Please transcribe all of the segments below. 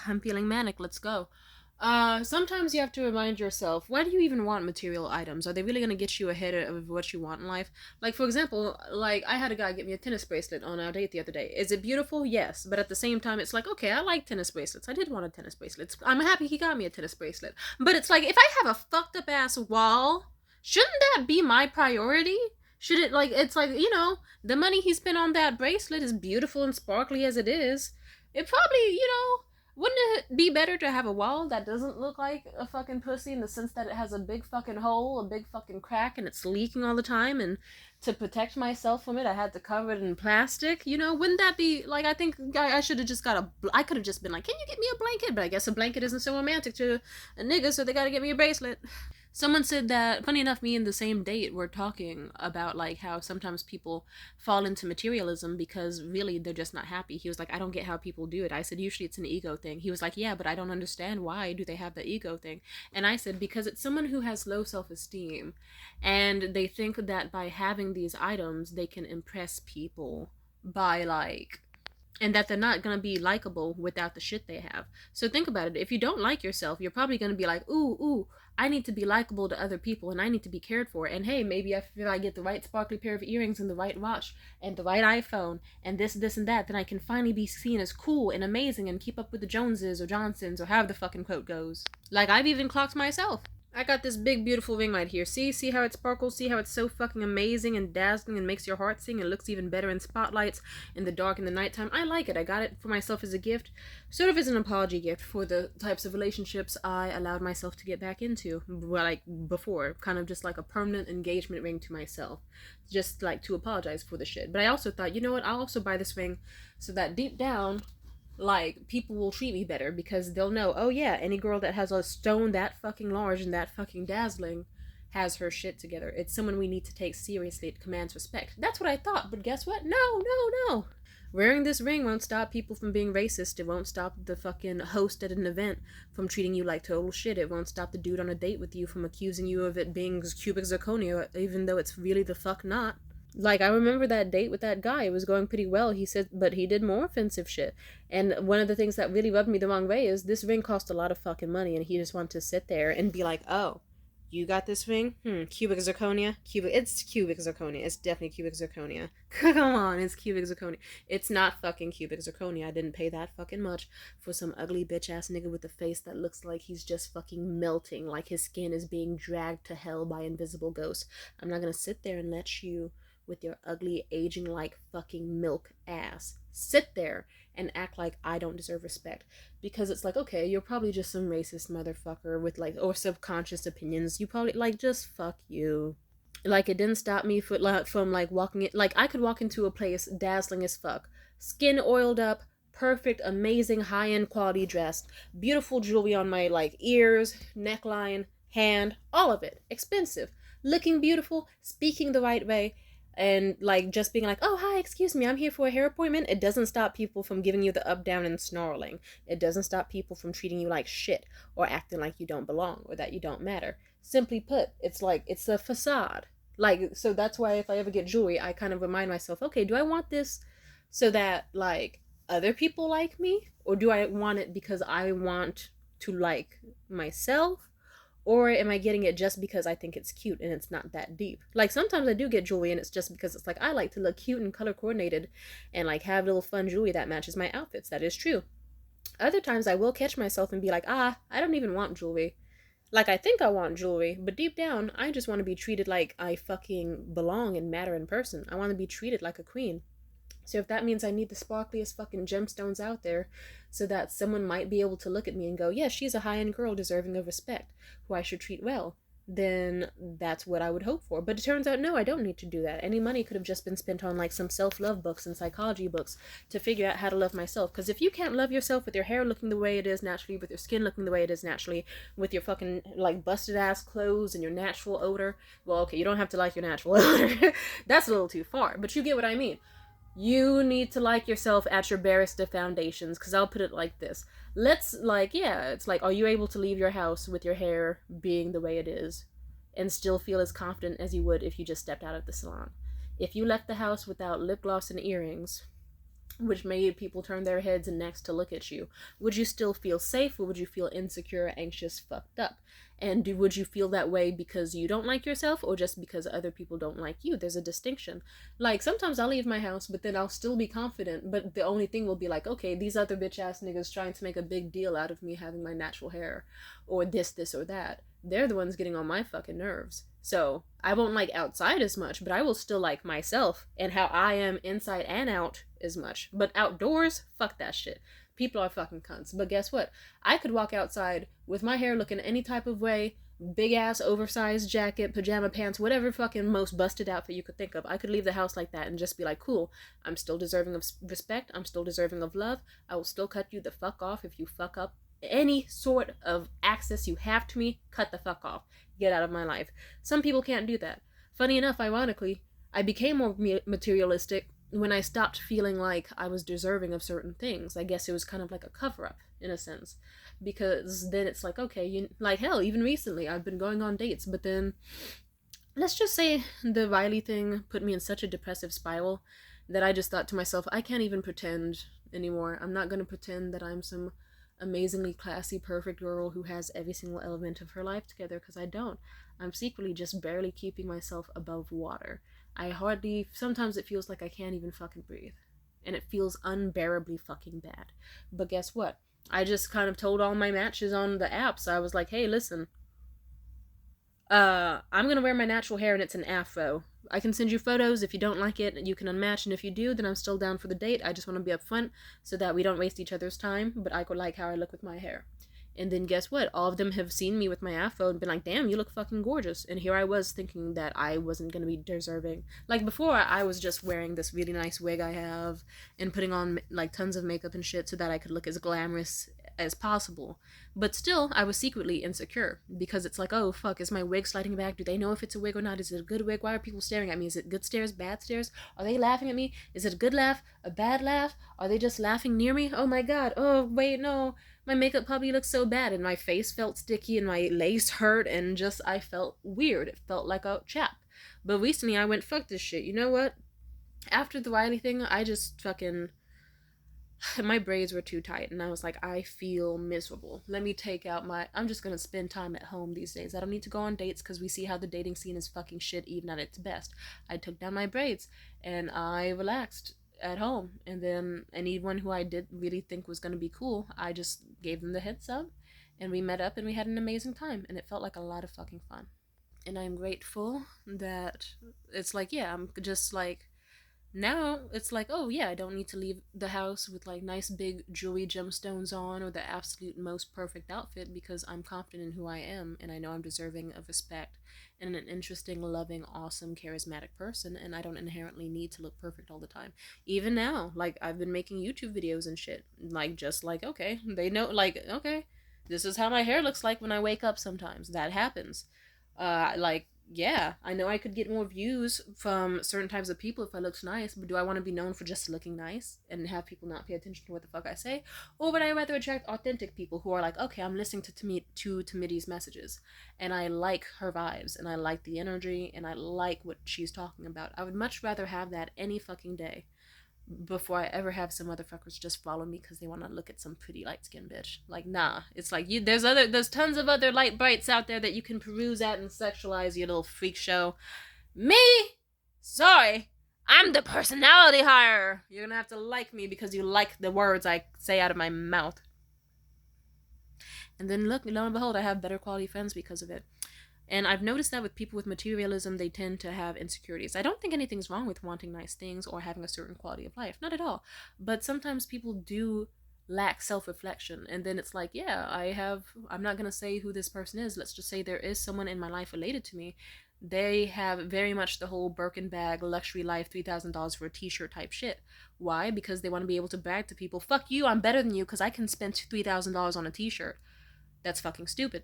I'm feeling manic. Let's go. Sometimes you have to remind yourself, why do you even want material items? Are they really gonna get you ahead of what you want in life? Like, for example, like, I had a guy get me a tennis bracelet on our date the other day. Is it beautiful? Yes. But at the same time, it's like, okay, I like tennis bracelets. I did want a tennis bracelet. I'm happy he got me a tennis bracelet. But it's like, if I have a fucked up ass wall, shouldn't that be my priority? Should it, like, it's like, the money he spent on that bracelet is beautiful and sparkly as it is. It probably, wouldn't it be better to have a wall that doesn't look like a fucking pussy in the sense that it has a big fucking hole, a big fucking crack, and it's leaking all the time? And to protect myself from it, I had to cover it in plastic. Wouldn't that be like? I think I should have just got a. I could have just been like, "Can you get me a blanket?" But I guess a blanket isn't so romantic to a nigga, so they gotta get me a bracelet. Someone said that, funny enough, me and the same date were talking about like how sometimes people fall into materialism because really they're just not happy. He was like, I don't get how people do it. I said, usually it's an ego thing. He was like, yeah, but I don't understand why do they have the ego thing. And I said, because it's someone who has low self-esteem and they think that by having these items they can impress people by like, and that they're not going to be likable without the shit they have. So think about it. If you don't like yourself, you're probably going to be like, ooh, I need to be likable to other people and I need to be cared for. And hey, maybe if I get the right sparkly pair of earrings and the right watch and the right iPhone and this, and that, then I can finally be seen as cool and amazing and keep up with the Joneses or Johnsons or however the fucking quote goes. Like, I've even clocked myself. I got this big beautiful ring right here. See how it sparkles? See how it's so fucking amazing and dazzling and makes your heart sing and looks even better in spotlights in the dark in the nighttime? I like it. I got it for myself as a gift, sort of as an apology gift for the types of relationships I allowed myself to get back into, like before, kind of just like a permanent engagement ring to myself, just like to apologize for the shit. But I also thought, you know what? I'll also buy this ring so that deep down like people will treat me better because they'll know, oh yeah, any girl that has a stone that fucking large and that fucking dazzling has her shit together. It's someone we need to take seriously. It commands respect. That's what I thought, but guess what? No. Wearing this ring won't stop people from being racist. It won't stop the fucking host at an event from treating you like total shit. It won't stop the dude on a date with you from accusing you of it being cubic zirconia, even though it's really the fuck not. Like, I remember that date with that guy. It was going pretty well. He said, but he did more offensive shit. And one of the things that really rubbed me the wrong way is this ring cost a lot of fucking money, and he just wanted to sit there and be like, oh, you got this ring? Cubic zirconia? It's cubic zirconia. It's definitely cubic zirconia. Come on, it's cubic zirconia. It's not fucking cubic zirconia. I didn't pay that fucking much for some ugly bitch ass nigga with a face that looks like he's just fucking melting, like his skin is being dragged to hell by invisible ghosts. I'm not gonna sit there and let you with your ugly, aging like fucking milk ass sit there and act like I don't deserve respect. Because it's like, okay, you're probably just some racist motherfucker with like, or subconscious opinions. You probably, like, just fuck you. Like, it didn't stop me from like walking it. Like, I could walk into a place dazzling as fuck, skin oiled up, perfect, amazing, high-end quality dressed, beautiful jewelry on my like ears, neckline, hand, all of it, expensive, looking beautiful, speaking the right way, and like just being like, oh hi, excuse me, I'm here for a hair appointment. It doesn't stop people from giving you the up, down, and snarling. It doesn't stop people from treating you like shit or acting like you don't belong or that you don't matter. Simply put, it's like, it's a facade. Like, so that's why if I ever get jewelry, I kind of remind myself, okay, do I want this so that like other people like me, or do I want it because I want to like myself? Or am I getting it just because I think it's cute and it's not that deep? Like, sometimes I do get jewelry and it's just because it's like, I like to look cute and color coordinated and like have little fun jewelry that matches my outfits. That is true. Other times I will catch myself and be like, I don't even want jewelry. Like, I think I want jewelry, but deep down, I just want to be treated like I fucking belong and matter in person. I want to be treated like a queen. So if that means I need the sparkliest fucking gemstones out there so that someone might be able to look at me and go, yeah, she's a high-end girl deserving of respect, who I should treat well, then that's what I would hope for. But it turns out, no, I don't need to do that. Any money could have just been spent on like some self-love books and psychology books to figure out how to love myself. Because if you can't love yourself with your hair looking the way it is naturally, with your skin looking the way it is naturally, with your fucking like busted ass clothes and your natural odor, well, okay, you don't have to like your natural odor. That's a little too far, but you get what I mean. You need to like yourself at your barest of foundations, because I'll put it like this. Let's, like, yeah, it's like, are you able to leave your house with your hair being the way it is and still feel as confident as you would if you just stepped out of the salon? If you left the house without lip gloss and earrings, which made people turn their heads and necks to look at you? Would you still feel safe, or would you feel insecure, anxious, fucked up? And would you feel that way because you don't like yourself, or just because other people don't like you? There's a distinction. Like, sometimes I'll leave my house, but then I'll still be confident, but the only thing will be like, okay, these other bitch ass niggas trying to make a big deal out of me having my natural hair, or this, or that. They're the ones getting on my fucking nerves. So I won't like outside as much, but I will still like myself and how I am inside and out as much. But outdoors, fuck that shit. People are fucking cunts. But guess what? I could walk outside with my hair looking any type of way, big ass oversized jacket, pajama pants, whatever fucking most busted outfit you could think of. I could leave the house like that and just be like, cool, I'm still deserving of respect. I'm still deserving of love. I will still cut you the fuck off if you fuck up any sort of access you have to me. Cut the fuck off. Get out of my life. Some people can't do that. Funny enough, ironically, I became more materialistic when I stopped feeling like I was deserving of certain things. I guess it was kind of like a cover up in a sense, because then it's like, okay, you like, hell, even recently I've been going on dates, but then let's just say the Riley thing put me in such a depressive spiral that I just thought to myself, I can't even pretend anymore. I'm not going to pretend that I'm some amazingly classy, perfect girl who has every single element of her life together, because I don't. I'm secretly just barely keeping myself above water. I hardly, sometimes it feels like I can't even fucking breathe. And it feels unbearably fucking bad. But guess what? I just kind of told all my matches on the apps, I was like, hey, listen, I'm gonna wear my natural hair and it's an afro. I can send you photos. If you don't like it, you can unmatch, and if you do, then I'm still down for the date. I just want to be upfront so that we don't waste each other's time, but I could like how I look with my hair. And then guess what? All of them have seen me with my afro and been like, damn, you look fucking gorgeous. And here I was thinking that I wasn't going to be deserving. Like before, I was just wearing this really nice wig I have and putting on like tons of makeup and shit so that I could look as glamorous as possible. But still, I was secretly insecure because it's like, oh fuck, is my wig sliding back? Do they know if it's a wig or not? Is it a good wig? Why are people staring at me? Is it good stares, bad stares? Are they laughing at me? Is it a good laugh, a bad laugh? Are they just laughing near me? Oh my god, oh wait, no, my makeup probably looks so bad, and my face felt sticky and my lace hurt, and just I felt weird. It felt like a chap. But recently I went, fuck this shit. You know what? After the Wiley thing, I just fucking, my braids were too tight, and I was like, I feel miserable. Let me take out my, I'm just gonna spend time at home these days. I don't need to go on dates because we see how the dating scene is fucking shit even at its best. I took down my braids and I relaxed at home, and then anyone who I did really think was gonna be cool, I just gave them the heads up, and we met up and we had an amazing time, and it felt like a lot of fucking fun. And I'm grateful that it's like, yeah, I'm just like, now it's like, oh yeah, I don't need to leave the house with like nice big jewelry gemstones on or the absolute most perfect outfit, because I'm confident in who I am and I know I'm deserving of respect and an interesting, loving, awesome, charismatic person, and I don't inherently need to look perfect all the time. Even now, like I've been making YouTube videos and shit, like just like, okay, they know, like, okay, this is how my hair looks like when I wake up sometimes. That happens. Like, yeah, I know I could get more views from certain types of people if I looked nice, but do I want to be known for just looking nice and have people not pay attention to what the fuck I say? Or would I rather attract authentic people who are like, okay, I'm listening to Tamidi's messages, and I like her vibes, and I like the energy, and I like what she's talking about. I would much rather have that any fucking day before I ever have some motherfuckers just follow me because they want to look at some pretty light skinned bitch. Like, nah. It's like, you, there's tons of other light brights out there that you can peruse at and sexualize, your little freak show. Me? Sorry. I'm the personality hire. You're gonna have to like me because you like the words I say out of my mouth. And then look, lo and behold, I have better quality friends because of it. And I've noticed that with people with materialism, they tend to have insecurities. I don't think anything's wrong with wanting nice things or having a certain quality of life. Not at all. But sometimes people do lack self-reflection. And then it's like, yeah, I'm not going to say who this person is. Let's just say there is someone in my life related to me. They have very much the whole Birkin bag, luxury life, $3,000 for a t-shirt type shit. Why? Because they want to be able to brag to people, fuck you, I'm better than you because I can spend $3,000 on a t-shirt. That's fucking stupid.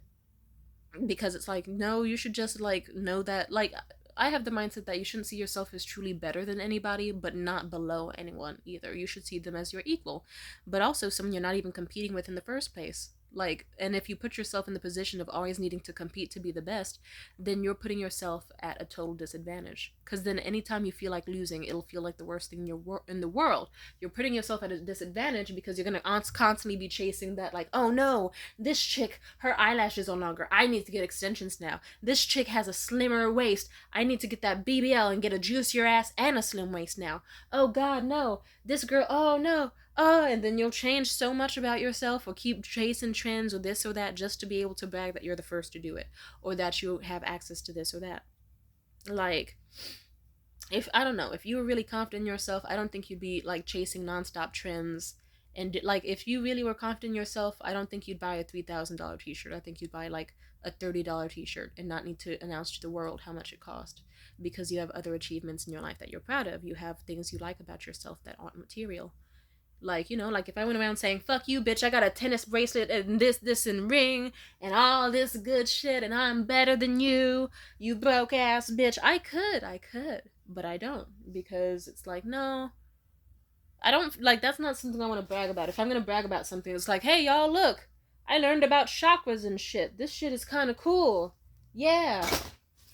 Because it's like, no, you should just like know that, like, I have the mindset that you shouldn't see yourself as truly better than anybody, but not below anyone either. You should see them as your equal, but also someone you're not even competing with in the first place. Like, and if you put yourself in the position of always needing to compete to be the best, then you're putting yourself at a total disadvantage. Because then anytime you feel like losing, it'll feel like the worst thing in the world. You're putting yourself at a disadvantage because you're going to constantly be chasing that, like, oh no, this chick, her eyelashes are longer, I need to get extensions now. This chick has a slimmer waist, I need to get that BBL and get a juicier ass and a slim waist now. Oh god, no. This girl, oh no, and then you'll change so much about yourself or keep chasing trends or this or that just to be able to brag that you're the first to do it or that you have access to this or that. Like, if I don't know, if you were really confident in yourself, I don't think you'd be like chasing nonstop trends. And like, if you really were confident in yourself, I don't think you'd buy a $3,000 t-shirt. I think you'd buy like a $30 t-shirt and not need to announce to the world how much it cost, because you have other achievements in your life that you're proud of. You have things you like about yourself that aren't material. Like, you know, like if I went around saying, fuck you, bitch, I got a tennis bracelet and this, and ring, and all this good shit, and I'm better than you broke ass bitch. I could, but I don't, because it's like, no, I don't, like, that's not something I want to brag about. If I'm gonna brag about something, it's like, hey, y'all, look, I learned about chakras and shit. This shit is kind of cool. Yeah.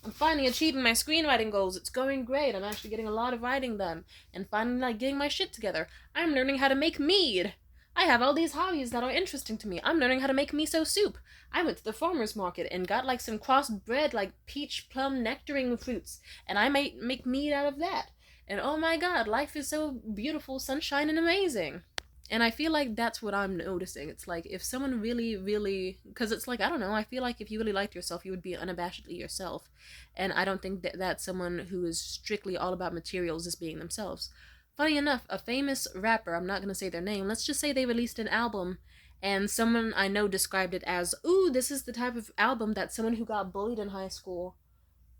I'm finally achieving my screenwriting goals. It's going great. I'm actually getting a lot of writing done. And finally, like, getting my shit together. I'm learning how to make mead. I have all these hobbies that are interesting to me. I'm learning how to make miso soup. I went to the farmer's market and got, like, some crossbred, like, peach plum nectaring fruits. And I might make mead out of that. And oh my god, life is so beautiful, sunshine, and amazing. And I feel like that's what I'm noticing. It's like, if someone really, really, because it's like, I don't know, I feel like if you really liked yourself, you would be unabashedly yourself. And I don't think that that's someone who is strictly all about materials as being themselves. Funny enough, a famous rapper, I'm not going to say their name, let's just say they released an album, and someone I know described it as, ooh, this is the type of album that someone who got bullied in high school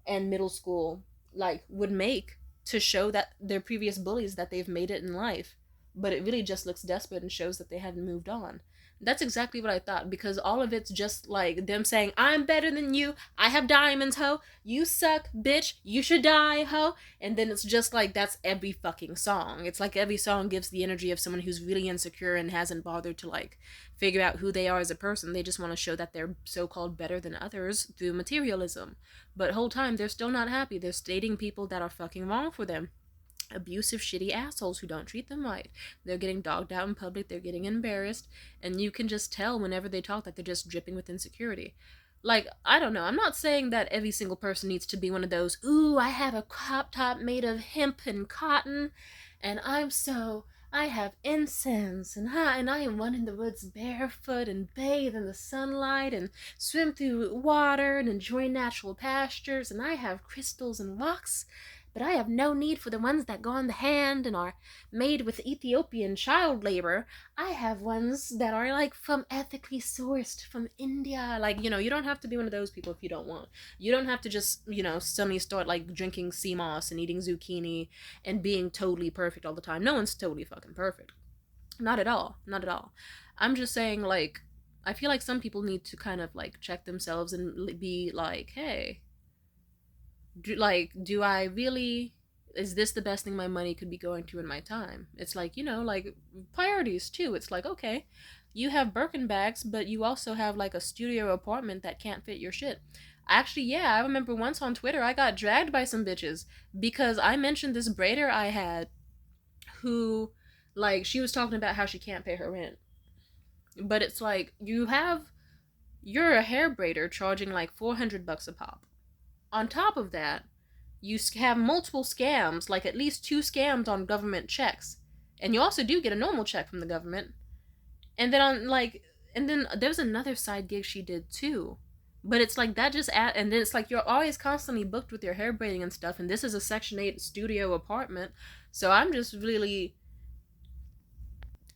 and middle school, like, would make to show that their previous bullies that they've made it in life. But it really just looks desperate and shows that they hadn't moved on. That's exactly what I thought, because all of it's just like them saying, I'm better than you, I have diamonds, ho, you suck, bitch, you should die, ho. And then it's just like, that's every fucking song. It's like every song gives the energy of someone who's really insecure and hasn't bothered to, like, figure out who they are as a person. They just want to show that they're so-called better than others through materialism. But whole time, they're still not happy. They're stating people that are fucking wrong for them. Abusive, shitty assholes who don't treat them right. They're getting dogged out in public, they're getting embarrassed, and you can just tell whenever they talk that they're just dripping with insecurity. Like, I don't know, I'm not saying that every single person needs to be one of those, ooh, I have a crop top made of hemp and cotton, and I have incense, and I am run in the woods barefoot and bathe in the sunlight and swim through water and enjoy natural pastures, and I have crystals and rocks, but I have no need for the ones that go on the hand and are made with Ethiopian child labor. I have ones that are, like, from ethically sourced from India. Like, you know, you don't have to be one of those people if you don't want. You don't have to just, you know, suddenly start, like, drinking sea moss and eating zucchini and being totally perfect all the time. No one's totally fucking perfect. Not at all. Not at all. I'm just saying, like, I feel like some people need to kind of, like, check themselves and be like, hey, do I really, is this the best thing my money could be going to in my time? It's like, you know, like, priorities too. It's like, okay, you have Birkin bags, but you also have, like, a studio apartment that can't fit your shit. Actually, yeah, I remember once on Twitter I got dragged by some bitches because I mentioned this braider I had who, like, she was talking about how she can't pay her rent. But it's like, you're a hair braider charging like $400 a pop. On top of that, you have multiple scams, like at least 2 scams on government checks. And you also do get a normal check from the government. And then and then there was another side gig she did too. But it's like that and then it's like you're always constantly booked with your hair braiding and stuff, and this is a Section 8 studio apartment. So I'm just really,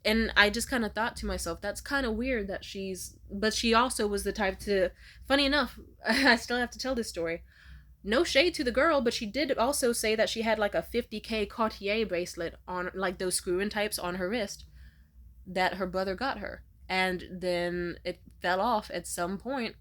and I just kind of thought to myself, that's kind of weird that but she also was the type to, funny enough, I still have to tell this story. No shade to the girl, but she did also say that she had like a 50K Cartier bracelet on, like those screw-in types, on her wrist that her brother got her. And then it fell off at some point,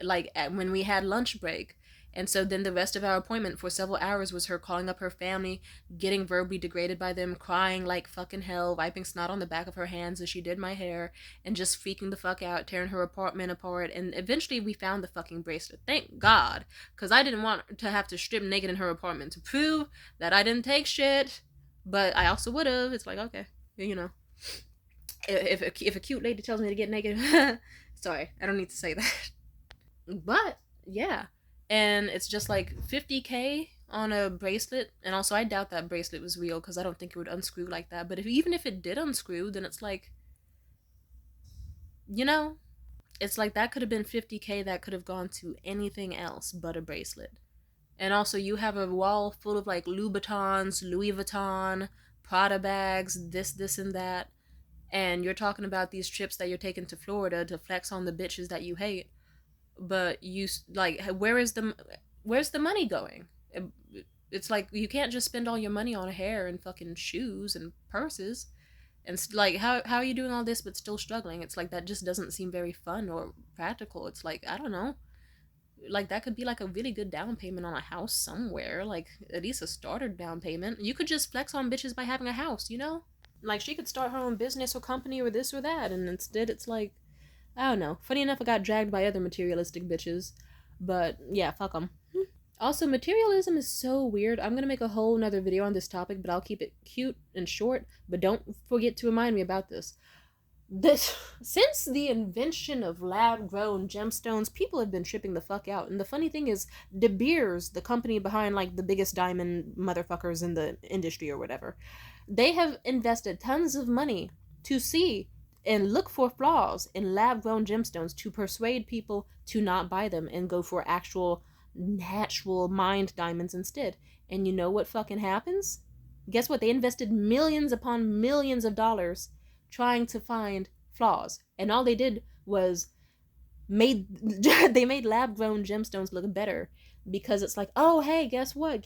like when we had lunch break. And so then the rest of our appointment for several hours was her calling up her family, getting verbally degraded by them, crying like fucking hell, wiping snot on the back of her hands as she did my hair, and just freaking the fuck out, tearing her apartment apart. And eventually we found the fucking bracelet. Thank God. Because I didn't want to have to strip naked in her apartment to prove that I didn't take shit. But I also would have. It's like, okay, you know. If a cute lady tells me to get naked, sorry, I don't need to say that. But yeah, and it's just like 50K on a bracelet, and also I doubt that bracelet was real because I don't think it would unscrew like that. But even if it did unscrew, then it's like, you know, it's like that could have been 50K that could have gone to anything else but a bracelet. And also, you have a wall full of like Louboutins, Louis Vuitton, Prada bags, this, and that. And you're talking about these trips that you're taking to Florida to flex on the bitches that you hate. But you, like, where's the money going? It's like, you can't just spend all your money on hair and fucking shoes and purses. And like, how are you doing all this but still struggling? It's like, that just doesn't seem very fun or practical. It's like, I don't know, like that could be like a really good down payment on a house somewhere, like at least a starter down payment. You could just flex on bitches by having a house, you know? Like she could start her own business or company or this or that, and instead it's like, I don't know. Funny enough, I got dragged by other materialistic bitches, but yeah, fuck them. Also, materialism is so weird. I'm gonna make a whole nother video on this topic, but I'll keep it cute and short. But don't forget to remind me about this. Since the invention of lab-grown gemstones, people have been tripping the fuck out. And the funny thing is, De Beers, the company behind like the biggest diamond motherfuckers in the industry or whatever, they have invested tons of money to see and look for flaws in lab-grown gemstones to persuade people to not buy them and go for actual natural mined diamonds instead. And you know what fucking happens? Guess what? They invested millions upon millions of dollars trying to find flaws, and all they did was they made lab grown gemstones look better, because it's like, oh hey, guess what,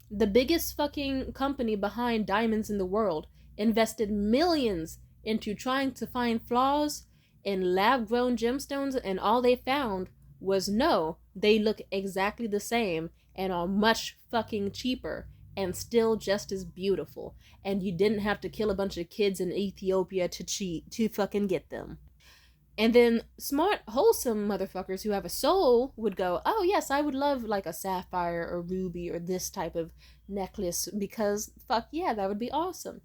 the biggest fucking company behind diamonds in the world invested millions into trying to find flaws in lab grown gemstones, and all they found was no, they look exactly the same and are much fucking cheaper and still just as beautiful. And you didn't have to kill a bunch of kids in Ethiopia to cheat to fucking get them. And then smart, wholesome motherfuckers who have a soul would go, oh yes, I would love like a sapphire or ruby or this type of necklace, because fuck yeah, that would be awesome.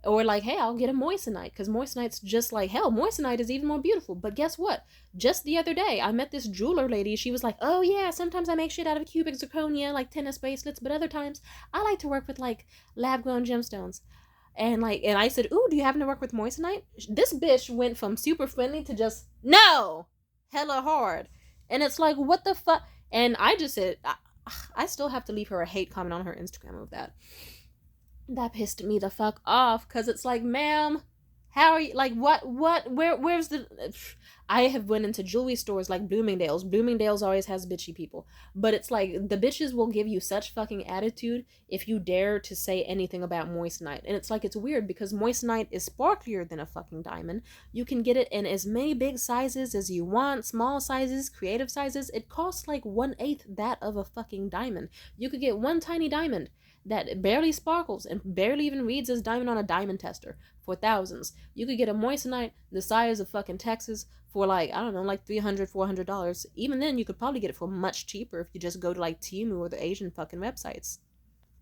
Or like, hey, I'll get a moissanite, because moissanite's just like, hell, moissanite is even more beautiful. But guess what? Just the other day, I met this jeweler lady. She was like, oh yeah, sometimes I make shit out of cubic zirconia, like tennis bracelets, but other times I like to work with like lab-grown gemstones. And I said, ooh, do you happen to work with moissanite? This bitch went from super friendly to just, no, hella hard. And it's like, what the fuck? And I just said, I still have to leave her a hate comment on her Instagram of that. That pissed me the fuck off, because it's like, ma'am, how are you, like, where's the, I have went into jewelry stores like Bloomingdale's always has bitchy people, but it's like, the bitches will give you such fucking attitude if you dare to say anything about moissanite. And it's like, it's weird because moissanite is sparklier than a fucking diamond. You can get it in as many big sizes as you want, small sizes, creative sizes. It costs like 1/8 that of a fucking diamond. You could get one tiny diamond that barely sparkles and barely even reads as diamond on a diamond tester for thousands. You could get a moissanite the size of fucking Texas for like, I don't know, like $300-$400. Even then, you could probably get it for much cheaper if you just go to like Temu or the Asian fucking websites.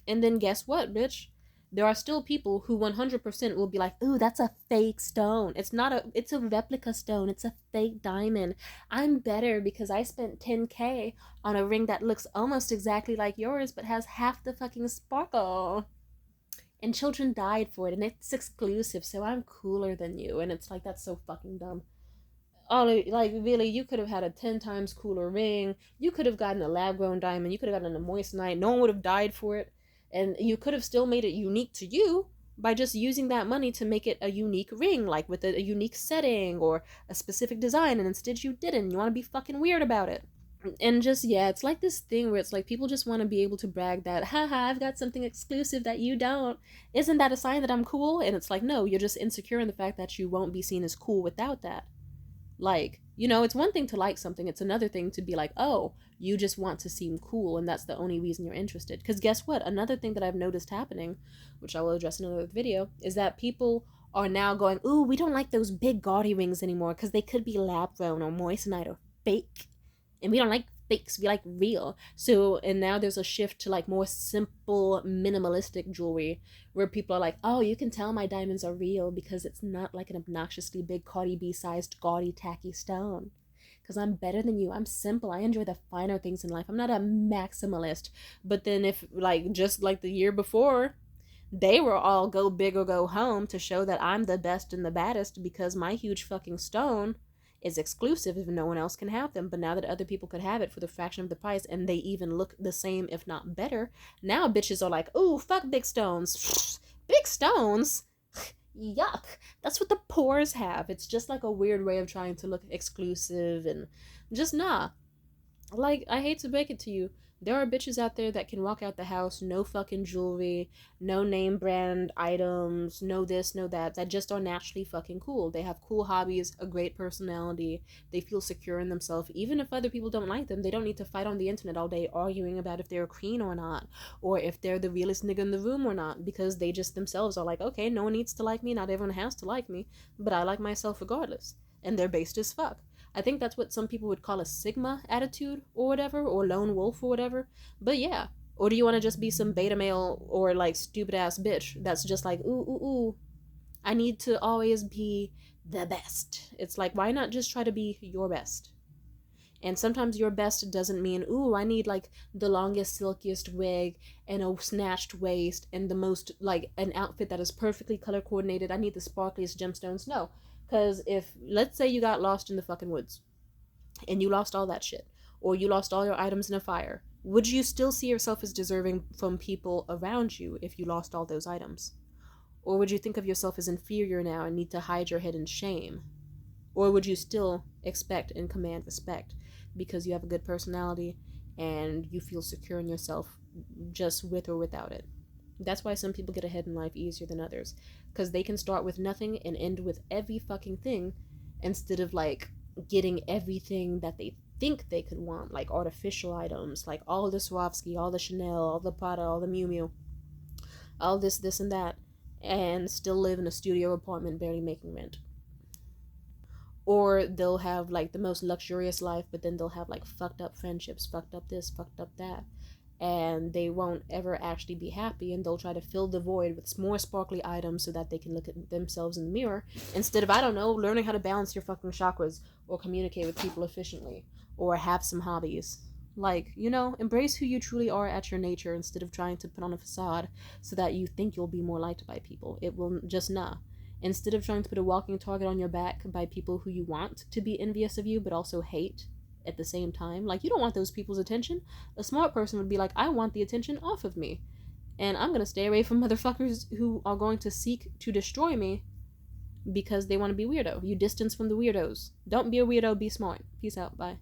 And then guess what, bitch? There are still people who 100% will be like, ooh, that's a fake stone. It's a replica stone. It's a fake diamond. I'm better because I spent 10K on a ring that looks almost exactly like yours but has half the fucking sparkle. And children died for it, and it's exclusive, so I'm cooler than you. And it's like, that's so fucking dumb. Oh, like, really, you could have had a 10 times cooler ring. You could have gotten a lab-grown diamond. You could have gotten a moissanite. No one would have died for it. And you could have still made it unique to you by just using that money to make it a unique ring, like with a unique setting or a specific design, and instead you didn't. You want to be fucking weird about it. And just, yeah, it's like this thing where it's like people just want to be able to brag that, haha, I've got something exclusive that you don't. Isn't that a sign that I'm cool? And it's like, no, you're just insecure in the fact that you won't be seen as cool without that. Like, it's one thing to like something, it's another thing to be like, oh, you just want to seem cool and that's the only reason you're interested. Because guess what? Another thing that I've noticed happening, which I will address in another video, is that people are now going, ooh, we don't like those big gaudy rings anymore because they could be lab grown or moissanite or fake. And we don't like fakes, we like real. So, and now there's a shift to like more simple, minimalistic jewelry where people are like, oh, you can tell my diamonds are real because it's not like an obnoxiously big Cardi B sized gaudy tacky stone. Because I'm better than you. I'm simple. I enjoy the finer things in life. I'm not a maximalist. But then, if, like, just like the year before, they were all go big or go home to show that I'm the best and the baddest because my huge fucking stone is exclusive if no one else can have them. But now that other people could have it for the fraction of the price and they even look the same, if not better, now bitches are like, ooh, fuck big stones. Big stones? Yuck. That's what the poors have. It's just like a weird way of trying to look exclusive and just nah. Like, I hate to break it to you, there are bitches out there that can walk out the house, no fucking jewelry, no name brand items, no this, no that just are naturally fucking cool. They have cool hobbies, a great personality, they feel secure in themselves. Even if other people don't like them, they don't need to fight on the internet all day arguing about if they're a queen or not, or if they're the realest nigga in the room or not, because they just themselves are like, okay, no one needs to like me, not everyone has to like me, but I like myself regardless. And they're based as fuck. I think that's what some people would call a Sigma attitude or whatever, or lone wolf or whatever. But yeah. Or do you want to just be some beta male or like stupid ass bitch that's just like, ooh, ooh, ooh, I need to always be the best. It's like, why not just try to be your best? And sometimes your best doesn't mean, ooh, I need like the longest, silkiest wig and a snatched waist and the most, like, an outfit that is perfectly color coordinated. I need the sparkliest gemstones. No. Because if, let's say you got lost in the fucking woods and you lost all that shit, or you lost all your items in a fire, would you still see yourself as deserving from people around you if you lost all those items? Or would you think of yourself as inferior now and need to hide your head in shame? Or would you still expect and command respect because you have a good personality and you feel secure in yourself just with or without it? That's why some people get ahead in life easier than others, because they can start with nothing and end with every fucking thing instead of like getting everything that they think they could want, like artificial items, like all the Swarovski, all the Chanel, all the Prada, all the Miu Miu, all this and that, and still live in a studio apartment barely making rent. Or they'll have like the most luxurious life, but then they'll have like fucked up friendships, fucked up this, fucked up that, and they won't ever actually be happy, and they'll try to fill the void with more sparkly items so that they can look at themselves in the mirror instead of, I don't know, learning how to balance your fucking chakras or communicate with people efficiently or have some hobbies. Like, embrace who you truly are at your nature instead of trying to put on a facade so that you think you'll be more liked by people. It will just nah. Instead of trying to put a walking target on your back by people who you want to be envious of you but also hate at the same time, like, you don't want those people's attention. A smart person would be like, I want the attention off of me, and I'm gonna stay away from motherfuckers who are going to seek to destroy me because they want to be weirdo. You distance from the weirdos. Don't be a weirdo, be smart. Peace out. Bye.